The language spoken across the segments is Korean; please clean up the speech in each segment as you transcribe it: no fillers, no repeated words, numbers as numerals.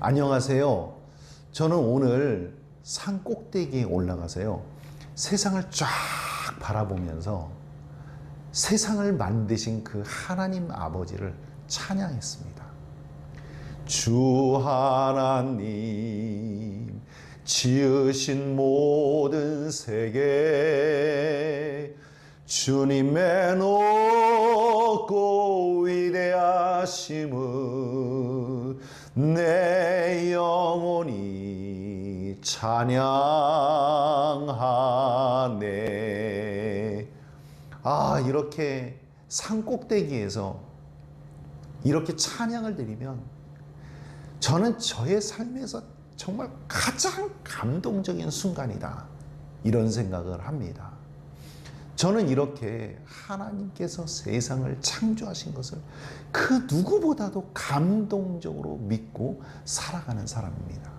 안녕하세요. 저는 오늘 산 꼭대기에 올라가서요. 세상을 쫙 바라보면서 세상을 만드신 그 하나님 아버지를 찬양했습니다. 주 하나님 지으신 모든 세계 주님의 높고 위대하심을 내 영혼이 찬양하네. 이렇게 산꼭대기에서 이렇게 찬양을 드리면 저는 저의 삶에서 정말 가장 감동적인 순간이다, 이런 생각을 합니다. 저는 이렇게 하나님께서 세상을 창조하신 것을 그 누구보다도 감동적으로 믿고 살아가는 사람입니다.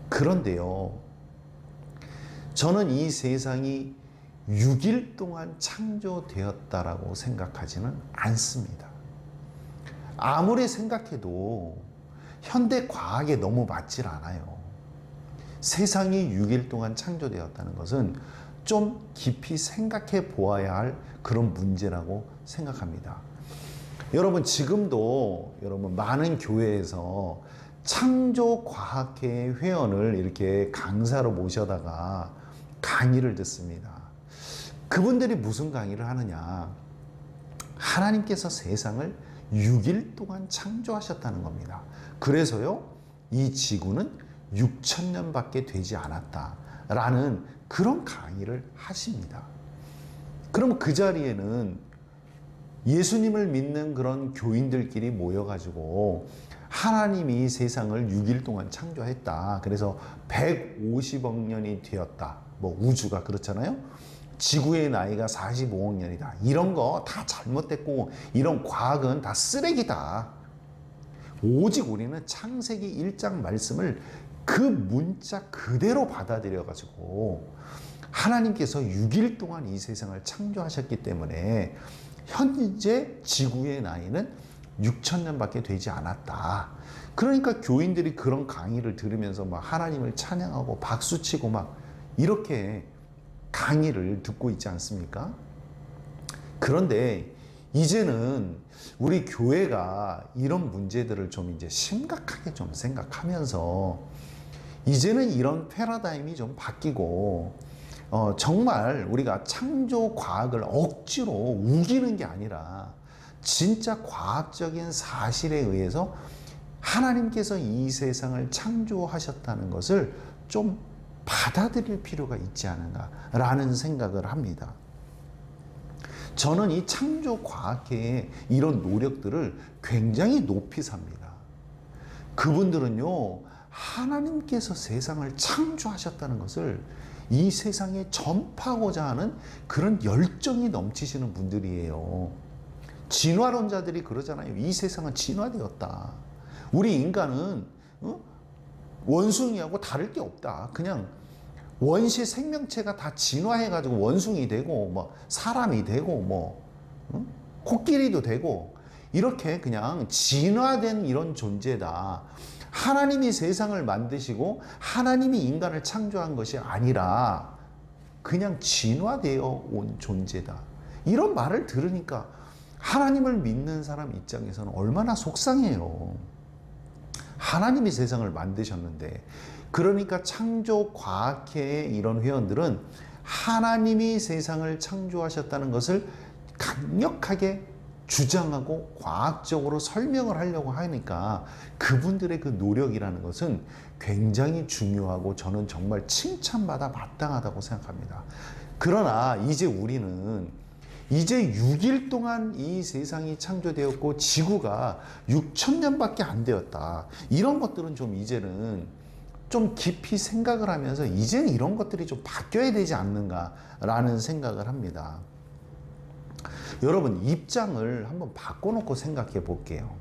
그런데요, 저는 이 세상이 6일 동안 창조되었다라고 생각하지는 않습니다. 아무리 생각해도 현대 과학에 너무 맞질 않아요. 세상이 6일 동안 창조되었다는 것은 좀 깊이 생각해 보아야 할 그런 문제라고 생각합니다. 여러분, 지금도 많은 교회에서 창조과학회 회원을 이렇게 강사로 모셔다가 강의를 듣습니다. 그분들이 무슨 강의를 하느냐? 하나님께서 세상을 6일 동안 창조하셨다는 겁니다. 그래서요, 이 지구는 6,000년밖에 되지 않았다라는 그런 강의를 하십니다. 그럼 그 자리에는 예수님을 믿는 그런 교인들끼리 모여가지고 하나님이 세상을 6일 동안 창조했다. 그래서 150억 년이 되었다. 우주가 그렇잖아요. 지구의 나이가 45억 년이다. 이런 거 다 잘못됐고 이런 과학은 다 쓰레기다. 오직 우리는 창세기 1장 말씀을 그 문자 그대로 받아들여가지고 하나님께서 6일 동안 이 세상을 창조하셨기 때문에 현재 지구의 나이는 6,000년밖에 되지 않았다. 그러니까 교인들이 그런 강의를 들으면서 막 하나님을 찬양하고 박수치고 막 이렇게 강의를 듣고 있지 않습니까? 그런데 이제는 우리 교회가 이런 문제들을 좀 이제 심각하게 좀 생각하면서 이제는 이런 패러다임이 좀 바뀌고 정말 우리가 창조 과학을 억지로 우기는 게 아니라 진짜 과학적인 사실에 의해서 하나님께서 이 세상을 창조하셨다는 것을 좀 받아들일 필요가 있지 않은가라는 생각을 합니다. 저는 이 창조과학회의 이런 노력들을 굉장히 높이 삽니다. 그분들은요, 하나님께서 세상을 창조하셨다는 것을 이 세상에 전파하고자 하는 그런 열정이 넘치시는 분들이에요. 진화론자들이 그러잖아요. 이 세상은 진화되었다. 우리 인간은 원숭이하고 다를 게 없다. 그냥 원시 생명체가 다 진화해가지고 원숭이 되고 사람이 되고 코끼리도 되고 이렇게 그냥 진화된 이런 존재다. 하나님이 세상을 만드시고 하나님이 인간을 창조한 것이 아니라 그냥 진화되어 온 존재다. 이런 말을 들으니까 하나님을 믿는 사람 입장에서는 얼마나 속상해요. 하나님이 세상을 만드셨는데, 그러니까 창조과학회의 이런 회원들은 하나님이 세상을 창조하셨다는 것을 강력하게 주장하고 과학적으로 설명을 하려고 하니까 그분들의 그 노력이라는 것은 굉장히 중요하고 저는 정말 칭찬받아 마땅하다고 생각합니다. 그러나 이제 우리는 이제 6일 동안 이 세상이 창조되었고 지구가 6,000년밖에 안 되었다. 이런 것들은 좀 이제는 좀 깊이 생각을 하면서 이제는 이런 것들이 좀 바뀌어야 되지 않는가라는 생각을 합니다. 여러분, 입장을 한번 바꿔놓고 생각해 볼게요.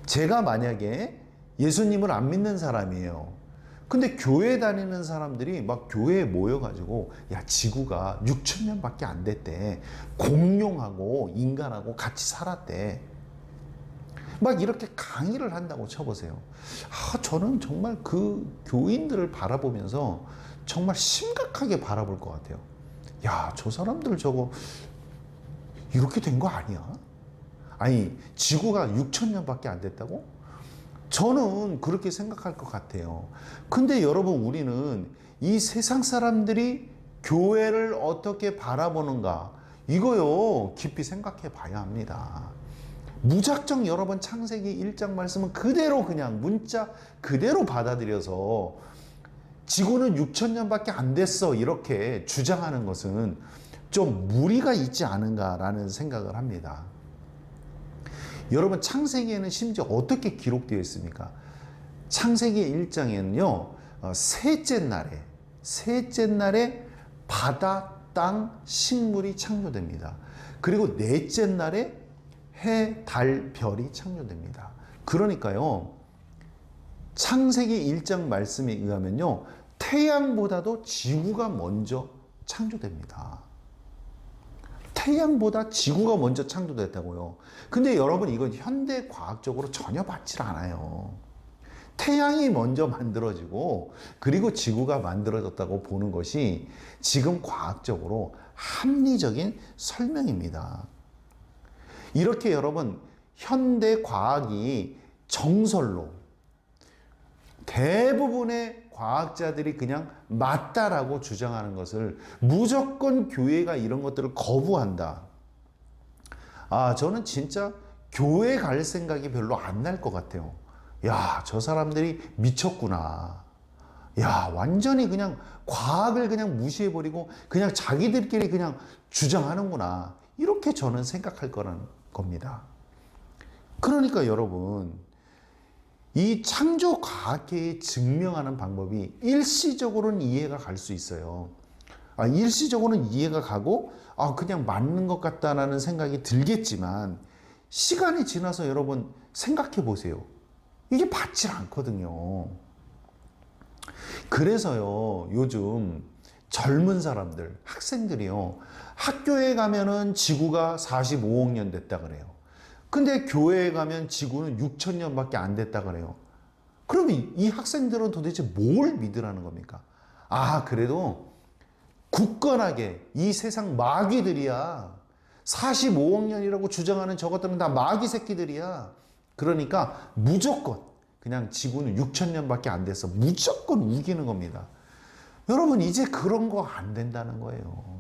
제가 만약에 예수님을 안 믿는 사람이에요. 근데 교회 다니는 사람들이 막 교회에 모여가지고 야, 지구가 6,000년밖에 안 됐대. 공룡하고 인간하고 같이 살았대. 막 이렇게 강의를 한다고 쳐보세요. 저는 정말 그 교인들을 바라보면서 정말 심각하게 바라볼 것 같아요. 야, 저 사람들 저거 이렇게 된 거 아니야? 아니, 지구가 6천 년밖에 안 됐다고? 저는 그렇게 생각할 것 같아요. 근데 여러분, 우리는 이 세상 사람들이 교회를 어떻게 바라보는가, 이거요, 깊이 생각해 봐야 합니다. 무작정 여러분 창세기 1장 말씀은 그대로 그냥 문자 그대로 받아들여서 지구는 6천 년밖에 안 됐어 이렇게 주장하는 것은 좀 무리가 있지 않은가라는 생각을 합니다. 여러분, 창세기에는 심지어 어떻게 기록되어 있습니까? 창세기 1장에는요, 셋째 날에 바다, 땅, 식물이 창조됩니다. 그리고 넷째 날에 해, 달, 별이 창조됩니다. 그러니까요, 창세기 1장 말씀에 의하면요, 태양보다도 지구가 먼저 창조됩니다. 태양보다 지구가 먼저 창조됐다고요. 근데 여러분, 이건 현대 과학적으로 전혀 맞질 않아요. 태양이 먼저 만들어지고 그리고 지구가 만들어졌다고 보는 것이 지금 과학적으로 합리적인 설명입니다. 이렇게 여러분, 현대 과학이 정설로 대부분의 과학자들이 그냥 맞다라고 주장하는 것을 무조건 교회가 이런 것들을 거부한다. 저는 진짜 교회 갈 생각이 별로 안 날 것 같아요. 야, 저 사람들이 미쳤구나. 야, 완전히 그냥 과학을 그냥 무시해버리고 그냥 자기들끼리 그냥 주장하는구나. 이렇게 저는 생각할 거라는 겁니다. 그러니까 여러분, 이 창조 과학계에 증명하는 방법이 일시적으로는 이해가 갈 수 있어요. 일시적으로는 이해가 가고 그냥 맞는 것 같다라는 생각이 들겠지만 시간이 지나서 여러분 생각해 보세요. 이게 맞질 않거든요. 그래서요, 요즘 젊은 사람들, 학생들이요, 학교에 가면은 지구가 45억 년 됐다 그래요. 근데 교회에 가면 지구는 6천 년밖에 안 됐다 그래요. 그러면 이 학생들은 도대체 뭘 믿으라는 겁니까? 그래도 굳건하게 이 세상 마귀들이야. 45억 년이라고 주장하는 저것들은 다 마귀 새끼들이야. 그러니까 무조건 그냥 지구는 6천 년밖에 안 돼서 무조건 우기는 겁니다. 여러분, 이제 그런 거 안 된다는 거예요.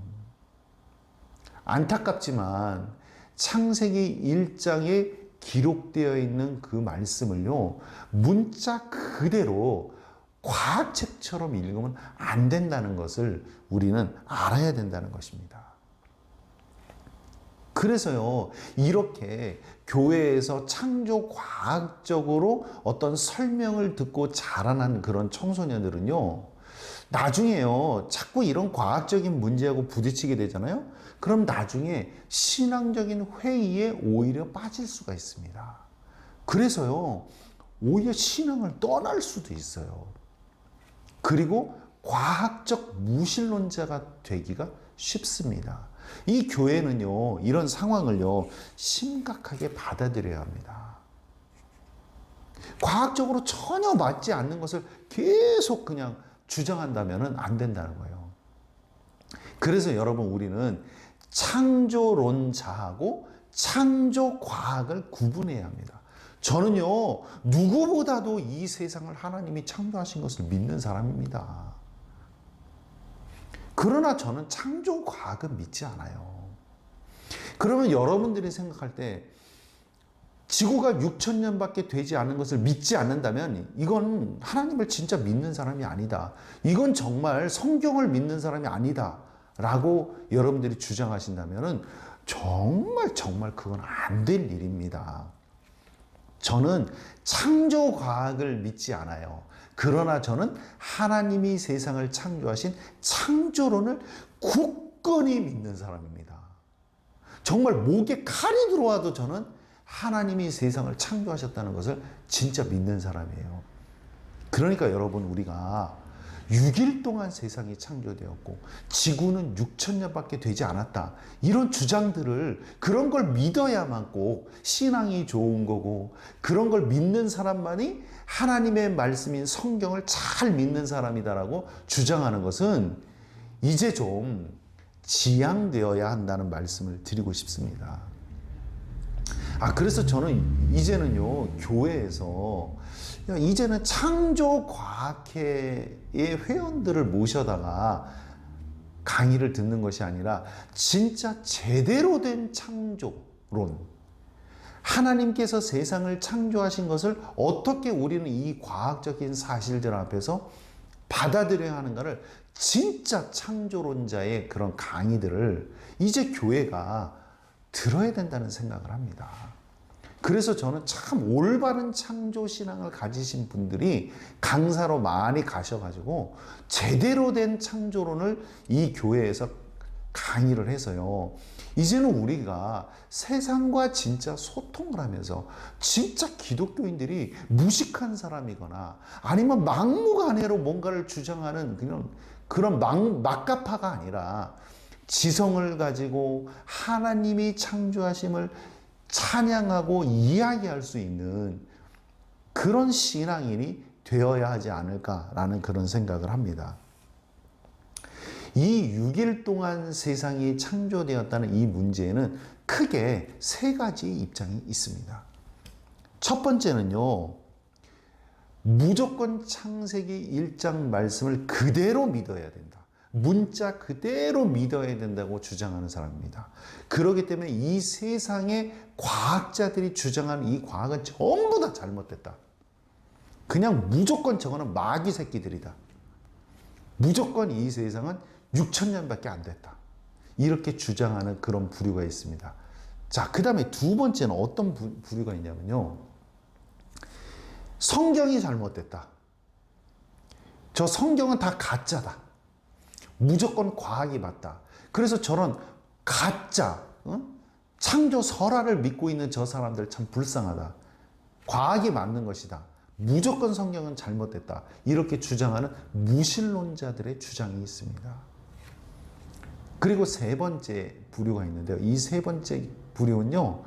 안타깝지만 창세기 1장에 기록되어 있는 그 말씀을요, 문자 그대로 과학책처럼 읽으면 안 된다는 것을 우리는 알아야 된다는 것입니다. 그래서요, 이렇게 교회에서 창조 과학적으로 어떤 설명을 듣고 자라난 그런 청소년들은요, 나중에요, 자꾸 이런 과학적인 문제하고 부딪히게 되잖아요? 그럼 나중에 신앙적인 회의에 오히려 빠질 수가 있습니다. 그래서요, 오히려 신앙을 떠날 수도 있어요. 그리고 과학적 무신론자가 되기가 쉽습니다. 이 교회는요, 이런 상황을요, 심각하게 받아들여야 합니다. 과학적으로 전혀 맞지 않는 것을 계속 그냥 주장한다면 안 된다는 거예요. 그래서 여러분, 우리는 창조론자하고 창조과학을 구분해야 합니다. 저는요, 누구보다도 이 세상을 하나님이 창조하신 것을 믿는 사람입니다. 그러나 저는 창조과학은 믿지 않아요. 그러면 여러분들이 생각할 때 지구가 6천 년밖에 되지 않은 것을 믿지 않는다면 이건 하나님을 진짜 믿는 사람이 아니다. 이건 정말 성경을 믿는 사람이 아니다. 라고 여러분들이 주장하신다면 정말 그건 안 될 일입니다. 저는 창조과학을 믿지 않아요. 그러나 저는 하나님이 세상을 창조하신 창조론을 굳건히 믿는 사람입니다. 정말 목에 칼이 들어와도 저는 하나님이 세상을 창조하셨다는 것을 진짜 믿는 사람이에요. 그러니까 여러분, 우리가 6일 동안 세상이 창조되었고 지구는 6천년밖에 되지 않았다. 이런 주장들을, 그런 걸 믿어야만 꼭 신앙이 좋은 거고, 그런 걸 믿는 사람만이 하나님의 말씀인 성경을 잘 믿는 사람이다라고 주장하는 것은 이제 좀 지양되어야 한다는 말씀을 드리고 싶습니다. 그래서 저는 이제는요, 교회에서 이제는 창조과학회의 회원들을 모셔다가 강의를 듣는 것이 아니라 진짜 제대로 된 창조론, 하나님께서 세상을 창조하신 것을 어떻게 우리는 이 과학적인 사실들 앞에서 받아들여야 하는가를, 진짜 창조론자의 그런 강의들을 이제 교회가 들어야 된다는 생각을 합니다. 그래서 저는 참 올바른 창조신앙을 가지신 분들이 강사로 많이 가셔가지고 제대로 된 창조론을 이 교회에서 강의를 해서요, 이제는 우리가 세상과 진짜 소통을 하면서 진짜 기독교인들이 무식한 사람이거나 아니면 막무가내로 뭔가를 주장하는 그런 막가파가 아니라 지성을 가지고 하나님이 창조하심을 찬양하고 이야기할 수 있는 그런 신앙인이 되어야 하지 않을까라는 그런 생각을 합니다. 이 6일 동안 세상이 창조되었다는 이 문제에는 크게 세 가지 입장이 있습니다. 첫 번째는요, 무조건 창세기 1장 말씀을 그대로 믿어야 된다. 문자 그대로 믿어야 된다고 주장하는 사람입니다. 그렇기 때문에 이 세상의 과학자들이 주장하는 이 과학은 전부 다 잘못됐다. 그냥 무조건 저거는 마귀 새끼들이다. 무조건 이 세상은 6천년밖에 안 됐다. 이렇게 주장하는 그런 부류가 있습니다. 자, 그 다음에 두 번째는 어떤 부류가 있냐면요, 성경이 잘못됐다. 저 성경은 다 가짜다. 무조건 과학이 맞다. 그래서 저런 가짜 창조 설화를 믿고 있는 저 사람들 참 불쌍하다. 과학이 맞는 것이다. 무조건 성경은 잘못됐다. 이렇게 주장하는 무신론자들의 주장이 있습니다. 그리고 세 번째 부류가 있는데요. 이 세 번째 부류는요,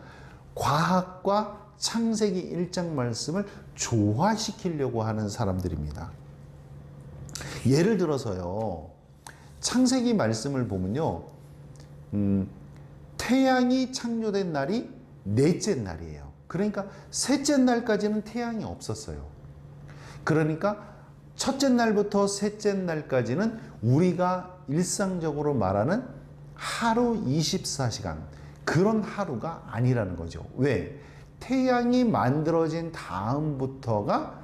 과학과 창세기 1장 말씀을 조화시키려고 하는 사람들입니다. 예를 들어서요, 창세기 말씀을 보면요, 태양이 창조된 날이 넷째 날이에요. 그러니까 셋째 날까지는 태양이 없었어요. 그러니까 첫째 날부터 셋째 날까지는 우리가 일상적으로 말하는 하루 24시간, 그런 하루가 아니라는 거죠. 왜? 태양이 만들어진 다음부터가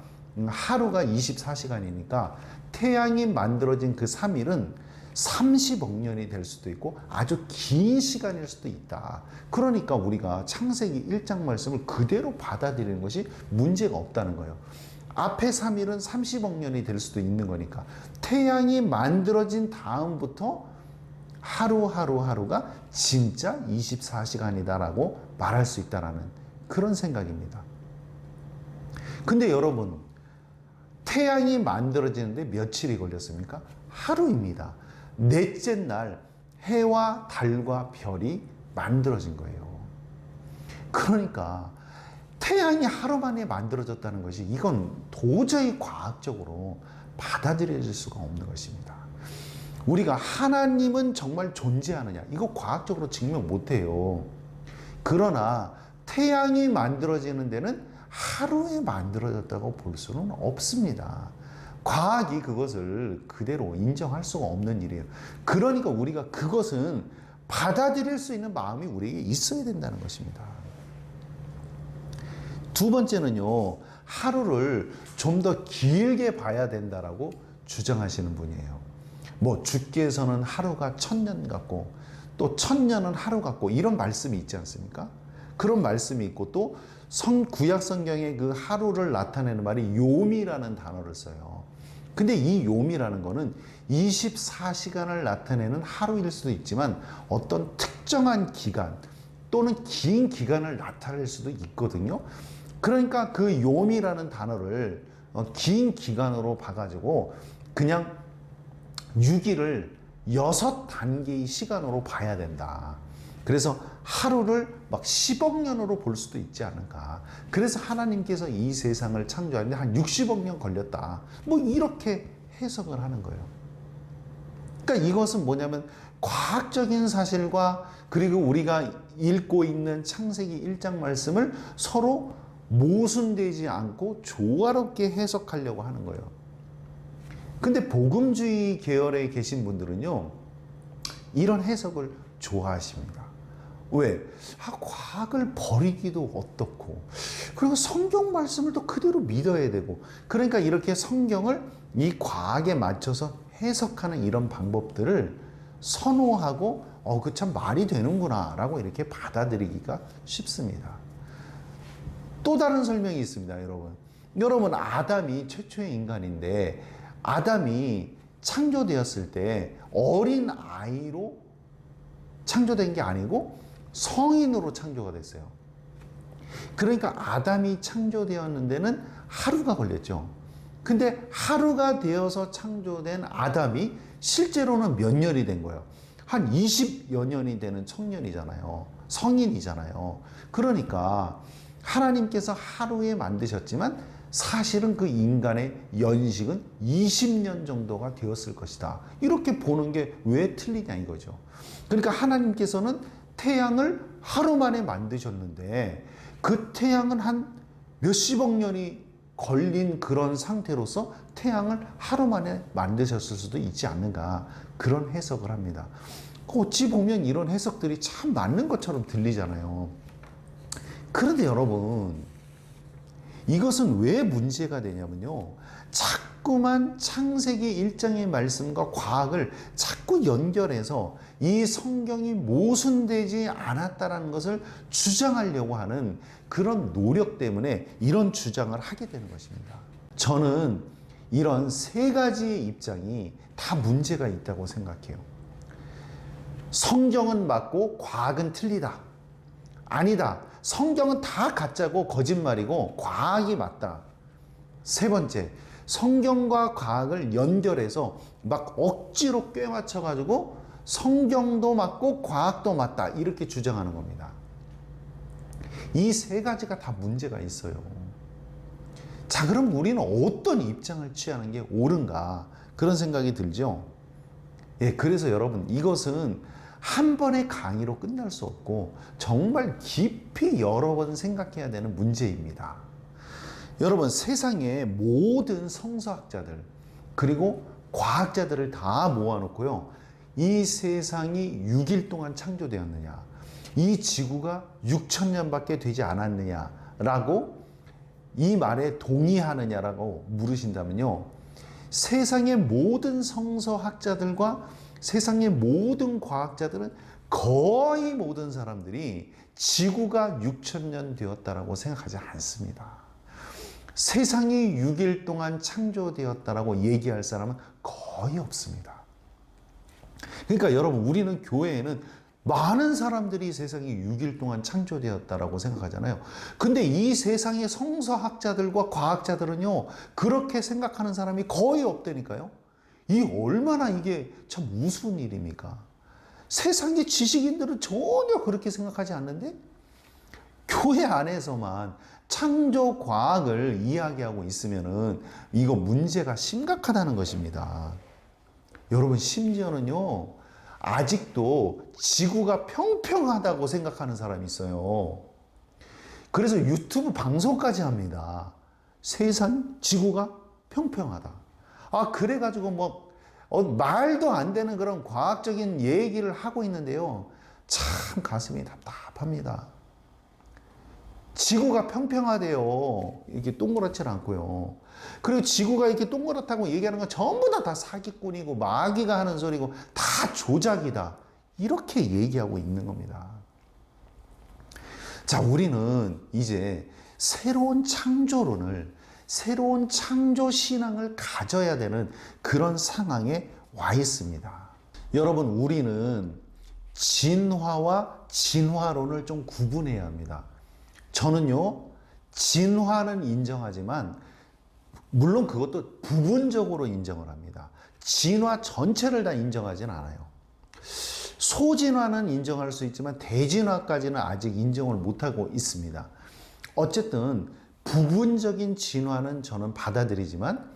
하루가 24시간이니까 태양이 만들어진 그 3일은 30억 년이 될 수도 있고 아주 긴 시간일 수도 있다. 그러니까 우리가 창세기 1장 말씀을 그대로 받아들이는 것이 문제가 없다는 거예요. 앞에 3일은 30억 년이 될 수도 있는 거니까 태양이 만들어진 다음부터 하루하루가 진짜 24시간이다라고 말할 수 있다라는 그런 생각입니다. 근데 여러분, 태양이 만들어지는데 며칠이 걸렸습니까? 하루입니다. 넷째 날 해와 달과 별이 만들어진 거예요. 그러니까 태양이 하루 만에 만들어졌다는 것이, 이건 도저히 과학적으로 받아들여질 수가 없는 것입니다. 우리가 하나님은 정말 존재하느냐, 이거 과학적으로 증명 못해요. 그러나 태양이 만들어지는 데는 하루에 만들어졌다고 볼 수는 없습니다. 과학이 그것을 그대로 인정할 수가 없는 일이에요. 그러니까 우리가 그것은 받아들일 수 있는 마음이 우리에게 있어야 된다는 것입니다. 두 번째는요, 하루를 좀 더 길게 봐야 된다라고 주장하시는 분이에요. 뭐 주께서는 하루가 1000년 같고 또 1000년은 하루 같고 이런 말씀이 있지 않습니까? 그런 말씀이 있고 또 구약 성경에 그 하루를 나타내는 말이 요미라는 단어를 써요. 근데 이 요미라는 거는 24시간을 나타내는 하루일 수도 있지만 어떤 특정한 기간 또는 긴 기간을 나타낼 수도 있거든요. 그러니까 그 요미라는 단어를 긴 기간으로 봐가지고 그냥 6일을 6단계의 시간으로 봐야 된다. 그래서 하루를 막 10억 년으로 볼 수도 있지 않을까. 그래서 하나님께서 이 세상을 창조하는데 한 60억 년 걸렸다. 뭐 이렇게 해석을 하는 거예요. 그러니까 이것은 뭐냐면 과학적인 사실과 그리고 우리가 읽고 있는 창세기 1장 말씀을 서로 모순되지 않고 조화롭게 해석하려고 하는 거예요. 근데 복음주의 계열에 계신 분들은요, 이런 해석을 좋아하십니다. 왜? 과학을 버리기도 어떻고, 그리고 성경 말씀을 또 그대로 믿어야 되고, 그러니까 이렇게 성경을 이 과학에 맞춰서 해석하는 이런 방법들을 선호하고, 그 참 말이 되는구나 라고 이렇게 받아들이기가 쉽습니다. 또 다른 설명이 있습니다, 여러분. 여러분, 아담이 최초의 인간인데, 아담이 창조되었을 때 어린 아이로 창조된 게 아니고 성인으로 창조가 됐어요. 그러니까 아담이 창조되었는 데는 하루가 걸렸죠. 근데 하루가 되어서 창조된 아담이 실제로는 몇 년이 된 거예요? 한 20여 년이 되는 청년이잖아요. 성인이잖아요. 그러니까 하나님께서 하루에 만드셨지만 사실은 그 인간의 연식은 20년 정도가 되었을 것이다. 이렇게 보는 게 왜 틀리냐 이거죠. 그러니까 하나님께서는 태양을 하루 만에 만드셨는데 그 태양은 한 몇십억 년이 걸린 그런 상태로서 태양을 하루 만에 만드셨을 수도 있지 않는가, 그런 해석을 합니다. 어찌 보면 이런 해석들이 참 맞는 것처럼 들리잖아요. 그런데 여러분, 이것은 왜 문제가 되냐면요, 자꾸만 창세기 1장의 말씀과 과학을 자꾸 연결해서 이 성경이 모순되지 않았다는 것을 주장하려고 하는 그런 노력 때문에 이런 주장을 하게 되는 것입니다. 저는 이런 세 가지의 입장이 다 문제가 있다고 생각해요. 성경은 맞고 과학은 틀리다. 아니다. 성경은 다 가짜고 거짓말이고 과학이 맞다. 세 번째, 성경과 과학을 연결해서 막 억지로 꿰맞춰 가지고 성경도 맞고 과학도 맞다 이렇게 주장하는 겁니다. 이 세 가지가 다 문제가 있어요. 자, 그럼 우리는 어떤 입장을 취하는 게 옳은가, 그런 생각이 들죠. 예, 그래서 여러분, 이것은 한 번의 강의로 끝날 수 없고 정말 깊이 여러 번 생각해야 되는 문제입니다. 여러분, 세상의 모든 성서학자들 그리고 과학자들을 다 모아놓고요, 이 세상이 6일 동안 창조되었느냐, 이 지구가 6천년밖에 되지 않았느냐라고 이 말에 동의하느냐라고 물으신다면요, 세상의 모든 성서학자들과 세상의 모든 과학자들은 거의 모든 사람들이 지구가 6천년 되었다라고 생각하지 않습니다. 세상이 6일 동안 창조되었다라고 얘기할 사람은 거의 없습니다. 그러니까 여러분, 우리는 교회에는 많은 사람들이 세상이 6일 동안 창조되었다라고 생각하잖아요. 근데 이 세상의 성서학자들과 과학자들은요, 그렇게 생각하는 사람이 거의 없다니까요. 이 얼마나 이게 참 우스운 일입니까? 세상의 지식인들은 전혀 그렇게 생각하지 않는데 교회 안에서만 창조 과학을 이야기하고 있으면은 이거 문제가 심각하다는 것입니다. 여러분, 심지어는요, 아직도 지구가 평평하다고 생각하는 사람이 있어요. 그래서 유튜브 방송까지 합니다. 세상 지구가 평평하다. 그래가지고 뭐 말도 안 되는 그런 과학적인 얘기를 하고 있는데요, 참 가슴이 답답합니다. 지구가 평평하대요. 이게 동그랗지 않고요. 그리고 지구가 이렇게 동그랗다고 얘기하는 건 전부 다 사기꾼이고 마귀가 하는 소리고 다 조작이다, 이렇게 얘기하고 있는 겁니다. 자, 우리는 이제 새로운 창조론을, 새로운 창조 신앙을 가져야 되는 그런 상황에 와 있습니다. 여러분, 우리는 진화와 진화론을 좀 구분해야 합니다. 저는요, 진화는 인정하지만 물론 그것도 부분적으로 인정을 합니다. 진화 전체를 다 인정하진 않아요. 소진화는 인정할 수 있지만 대진화까지는 아직 인정을 못하고 있습니다. 어쨌든 부분적인 진화는 저는 받아들이지만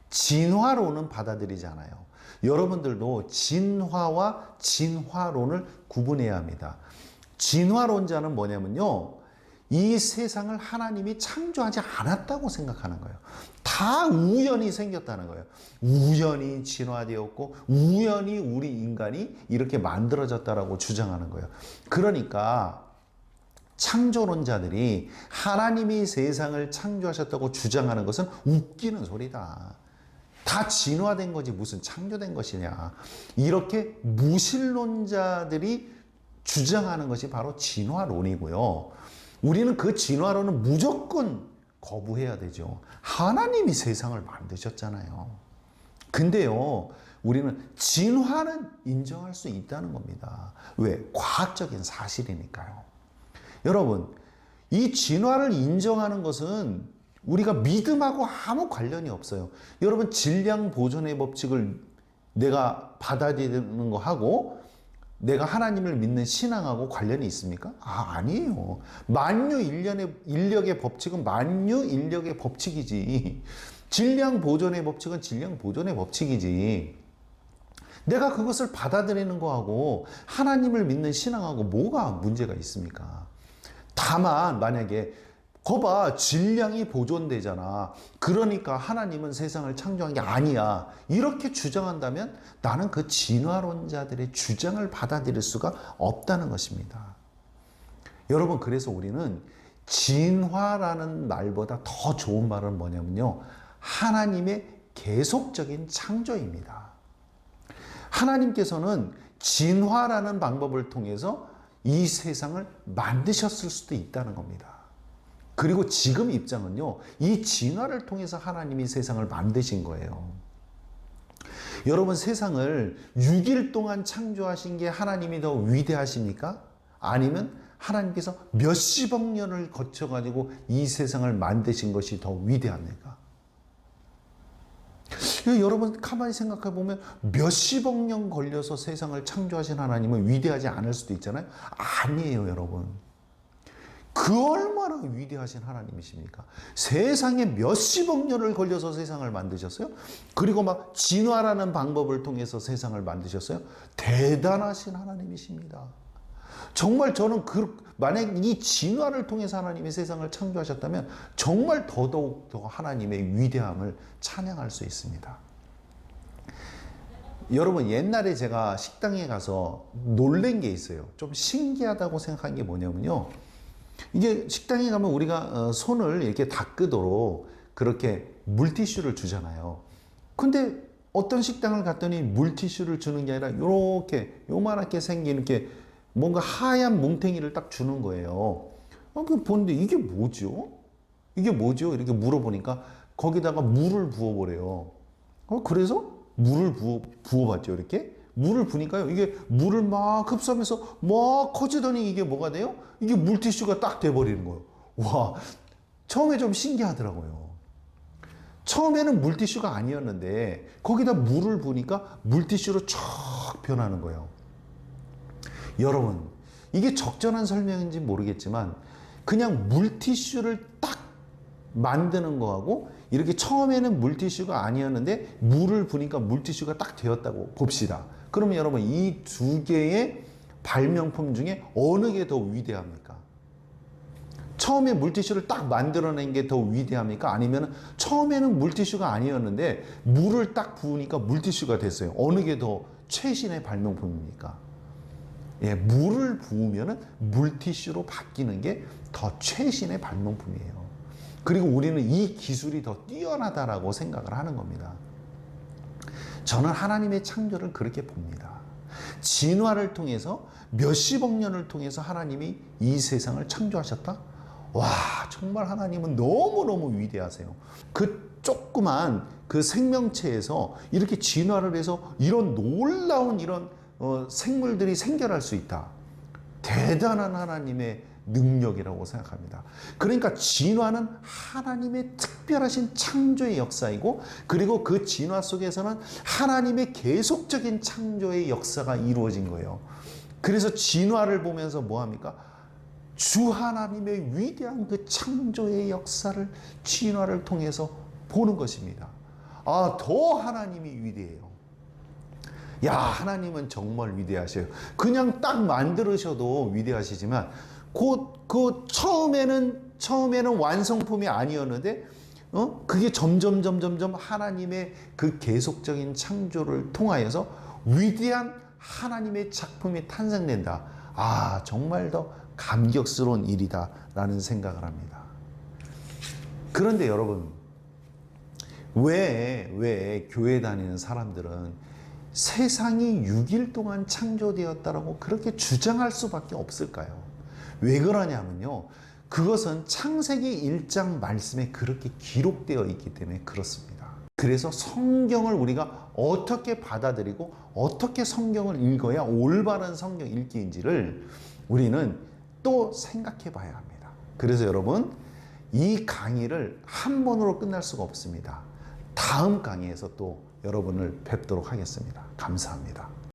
진화론은 받아들이지 않아요. 여러분들도 진화와 진화론을 구분해야 합니다. 진화론자는 뭐냐면요, 이 세상을 하나님이 창조하지 않았다고 생각하는 거예요. 다 우연히 생겼다는 거예요. 우연히 진화되었고 우연히 우리 인간이 이렇게 만들어졌다라고 주장하는 거예요. 그러니까 창조론자들이 하나님이 세상을 창조하셨다고 주장하는 것은 웃기는 소리다. 다 진화된 거지 무슨 창조된 것이냐. 이렇게 무신론자들이 주장하는 것이 바로 진화론이고요. 우리는 그 진화론은 무조건 거부해야 되죠. 하나님이 세상을 만드셨잖아요. 근데요, 우리는 진화는 인정할 수 있다는 겁니다. 왜? 과학적인 사실이니까요. 여러분, 이 진화를 인정하는 것은 우리가 믿음하고 아무 관련이 없어요. 여러분, 질량 보존의 법칙을 내가 받아들이는 거 하고 내가 하나님을 믿는 신앙하고 관련이 있습니까? 아니에요. 인력의 법칙은 인력의 법칙이지. 질량 보존의 법칙은 질량 보존의 법칙이지. 내가 그것을 받아들이는 거하고 하나님을 믿는 신앙하고 뭐가 문제가 있습니까? 다만 만약에 거봐, 질량이 보존되잖아. 그러니까 하나님은 세상을 창조한 게 아니야. 이렇게 주장한다면 나는 그 진화론자들의 주장을 받아들일 수가 없다는 것입니다. 여러분, 그래서 우리는 진화라는 말보다 더 좋은 말은 뭐냐면요, 하나님의 계속적인 창조입니다. 하나님께서는 진화라는 방법을 통해서 이 세상을 만드셨을 수도 있다는 겁니다. 그리고 지금 입장은요, 이 진화를 통해서 하나님이 세상을 만드신 거예요. 여러분, 세상을 6일 동안 창조하신 게 하나님이 더 위대하십니까? 아니면 하나님께서 몇십억 년을 거쳐가지고 이 세상을 만드신 것이 더 위대합니까? 여러분, 가만히 생각해 보면 몇십억 년 걸려서 세상을 창조하신 하나님은 위대하지 않을 수도 있잖아요. 아니에요, 여러분. 그 얼마나 위대하신 하나님이십니까? 세상에 몇십억 년을 걸려서 세상을 만드셨어요? 그리고 막 진화라는 방법을 통해서 세상을 만드셨어요? 대단하신 하나님이십니다. 정말 저는 만약 이 진화를 통해서 하나님이 세상을 창조하셨다면 정말 더더욱 더 하나님의 위대함을 찬양할 수 있습니다. 여러분, 옛날에 제가 식당에 가서 놀란 게 있어요. 좀 신기하다고 생각한 게 뭐냐면요, 이게 식당에 가면 우리가 손을 이렇게 닦도록 그렇게 물티슈를 주잖아요. 근데 어떤 식당을 갔더니 물티슈를 주는 게 아니라 이렇게 요만하게 생긴 이렇게 뭔가 하얀 뭉탱이를 딱 주는 거예요. 보는데 이게 뭐죠? 이게 뭐죠? 이렇게 물어보니까 거기다가 물을 부어버려요. 그래서 물을 부어봤죠. 이렇게 물을 부니까요, 이게 물을 막 흡수하면서 막 커지더니 이게 뭐가 돼요? 이게 물티슈가 딱 돼버리는 거예요. 와, 처음에 좀 신기하더라고요. 처음에는 물티슈가 아니었는데 거기다 물을 부니까 물티슈로 쫙 변하는 거예요. 여러분, 이게 적절한 설명인지 모르겠지만 그냥 물티슈를 딱 만드는 거하고 이렇게 처음에는 물티슈가 아니었는데 물을 부니까 물티슈가 딱 되었다고 봅시다. 그러면 여러분, 이 두 개의 발명품 중에 어느 게 더 위대합니까? 처음에 물티슈를 딱 만들어낸 게 더 위대합니까? 아니면 처음에는 물티슈가 아니었는데 물을 딱 부으니까 물티슈가 됐어요. 어느 게 더 최신의 발명품입니까? 예, 물을 부으면 물티슈로 바뀌는 게 더 최신의 발명품이에요. 그리고 우리는 이 기술이 더 뛰어나다라고 생각을 하는 겁니다. 저는 하나님의 창조를 그렇게 봅니다. 진화를 통해서 몇십억 년을 통해서 하나님이 이 세상을 창조하셨다? 와, 정말 하나님은 너무너무 위대하세요. 그 조그만 그 생명체에서 이렇게 진화를 해서 이런 놀라운 이런 생물들이 생겨날 수 있다. 대단한 하나님의 능력이라고 생각합니다. 그러니까 진화는 하나님의 특별하신 창조의 역사이고, 그리고 그 진화 속에서는 하나님의 계속적인 창조의 역사가 이루어진 거예요. 그래서 진화를 보면서 뭐합니까? 주 하나님의 위대한 그 창조의 역사를 진화를 통해서 보는 것입니다. 아, 더 하나님이 위대해요. 야, 하나님은 정말 위대하셔요. 그냥 딱 만들으셔도 위대하시지만 그 처음에는 완성품이 아니었는데 그게 점점 하나님의 그 계속적인 창조를 통하여서 위대한 하나님의 작품이 탄생된다. 아, 정말 더 감격스러운 일이다라는 생각을 합니다. 그런데 여러분, 왜 교회 다니는 사람들은 세상이 6일 동안 창조되었다라고 그렇게 주장할 수밖에 없을까요? 왜 그러냐면요, 그것은 창세기 1장 말씀에 그렇게 기록되어 있기 때문에 그렇습니다. 그래서 성경을 우리가 어떻게 받아들이고 어떻게 성경을 읽어야 올바른 성경 읽기인지를 우리는 또 생각해 봐야 합니다. 그래서 여러분, 이 강의를 한 번으로 끝날 수가 없습니다. 다음 강의에서 또 여러분을 뵙도록 하겠습니다. 감사합니다.